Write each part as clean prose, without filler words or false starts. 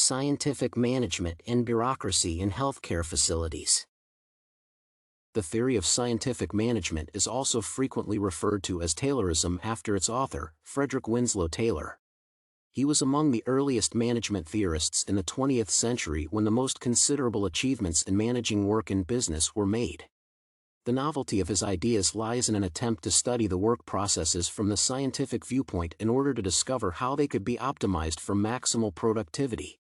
Scientific management and bureaucracy in healthcare facilities. The theory of scientific management is also frequently referred to as Taylorism after its author, Frederick Winslow Taylor. He was among the earliest management theorists in the 20th century when the most considerable achievements in managing work and business were made. The novelty of his ideas lies in an attempt to study the work processes from the scientific viewpoint in order to discover how they could be optimized for maximal productivity.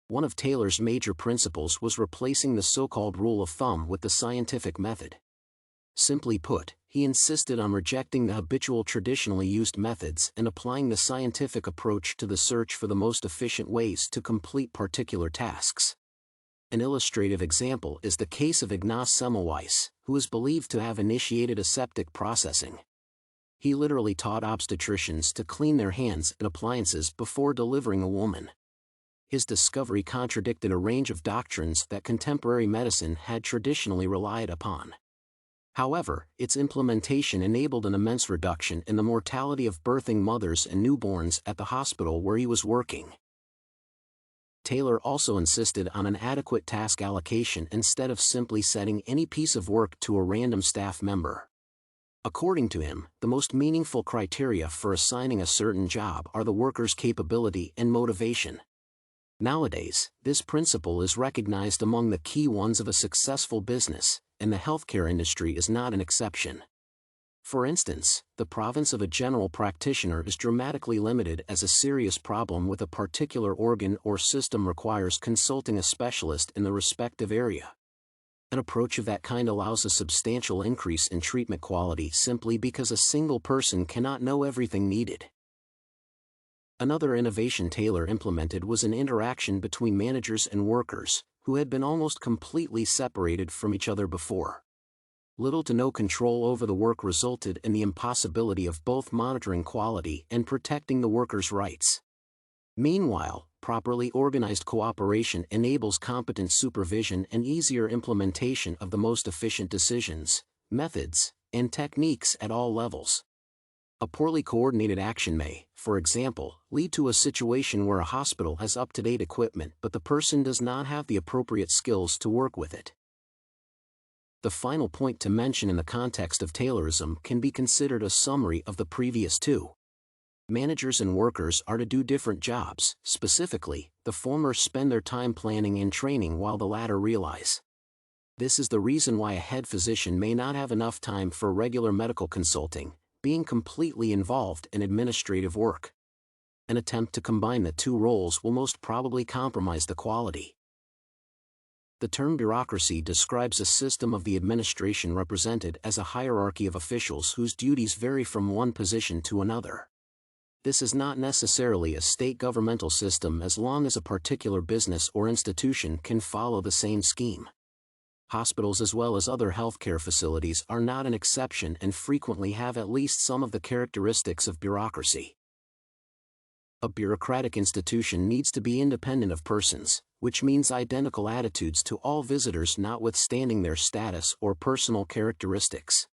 One of Taylor's major principles was replacing the so-called rule of thumb with the scientific method. Simply put, he insisted on rejecting the habitual traditionally used methods and applying the scientific approach to the search for the most efficient ways to complete particular tasks. An illustrative example is the case of Ignaz Semmelweis, who is believed to have initiated aseptic processing. He literally taught obstetricians to clean their hands and appliances before delivering a woman. His discovery contradicted a range of doctrines that contemporary medicine had traditionally relied upon. However, its implementation enabled an immense reduction in the mortality of birthing mothers and newborns at the hospital where he was working. Taylor also insisted on an adequate task allocation instead of simply setting any piece of work to a random staff member. According to him, the most meaningful criteria for assigning a certain job are the worker's capability and motivation. Nowadays, this principle is recognized among the key ones of a successful business, and the healthcare industry is not an exception. For instance, the province of a general practitioner is dramatically limited as a serious problem with a particular organ or system requires consulting a specialist in the respective area. An approach of that kind allows a substantial increase in treatment quality simply because a single person cannot know everything needed. Another innovation Taylor implemented was an interaction between managers and workers, who had been almost completely separated from each other before. Little to no control over the work resulted in the impossibility of both monitoring quality and protecting the workers' rights. Meanwhile, properly organized cooperation enables competent supervision and easier implementation of the most efficient decisions, methods, and techniques at all levels. A poorly coordinated action may, for example, lead to a situation where a hospital has up-to-date equipment but the person does not have the appropriate skills to work with it. The final point to mention in the context of Taylorism can be considered a summary of the previous two. Managers and workers are to do different jobs. Specifically, the former spend their time planning and training while the latter realize. This is the reason why a head physician may not have enough time for regular medical consulting, being completely involved in administrative work. An attempt to combine the two roles will most probably compromise the quality. The term bureaucracy describes a system of the administration represented as a hierarchy of officials whose duties vary from one position to another. This is not necessarily a state governmental system as long as a particular business or institution can follow the same scheme. Hospitals as well as other healthcare facilities are not an exception and frequently have at least some of the characteristics of bureaucracy. A bureaucratic institution needs to be independent of persons, which means identical attitudes to all visitors notwithstanding their status or personal characteristics.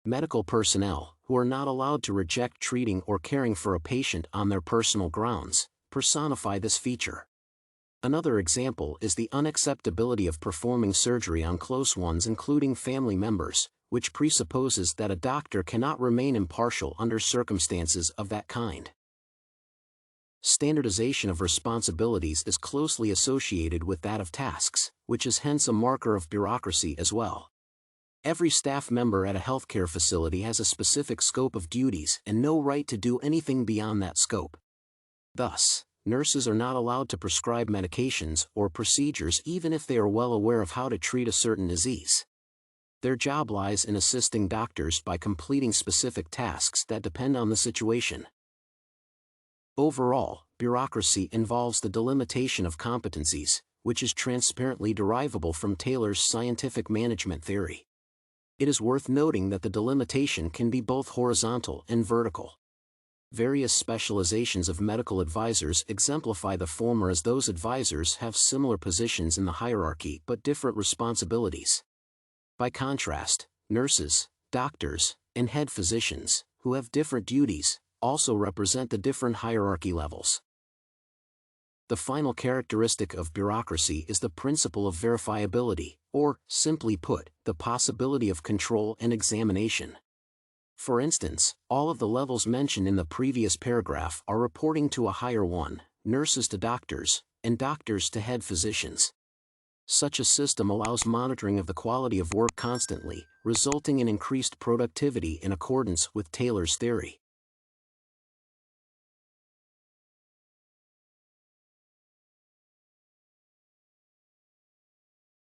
Medical personnel, who are not allowed to reject treating or caring for a patient on their personal grounds, personify this feature. Another example is the unacceptability of performing surgery on close ones including family members, which presupposes that a doctor cannot remain impartial under circumstances of that kind. Standardization of responsibilities is closely associated with that of tasks, which is hence a marker of bureaucracy as well. Every staff member at a healthcare facility has a specific scope of duties and no right to do anything beyond that scope. Thus, nurses are not allowed to prescribe medications or procedures even if they are well aware of how to treat a certain disease. Their job lies in assisting doctors by completing specific tasks that depend on the situation. Overall, bureaucracy involves the delimitation of competencies, which is transparently derivable from Taylor's scientific management theory. It is worth noting that the delimitation can be both horizontal and vertical. Various specializations of medical advisors exemplify the former as those advisors have similar positions in the hierarchy but different responsibilities. By contrast, nurses, doctors, and head physicians, who have different duties, also represent the different hierarchy levels. The final characteristic of bureaucracy is the principle of verifiability, or, simply put, the possibility of control and examination. For instance, all of the levels mentioned in the previous paragraph are reporting to a higher one, nurses to doctors, and doctors to head physicians. Such a system allows monitoring of the quality of work constantly, resulting in increased productivity in accordance with Taylor's theory.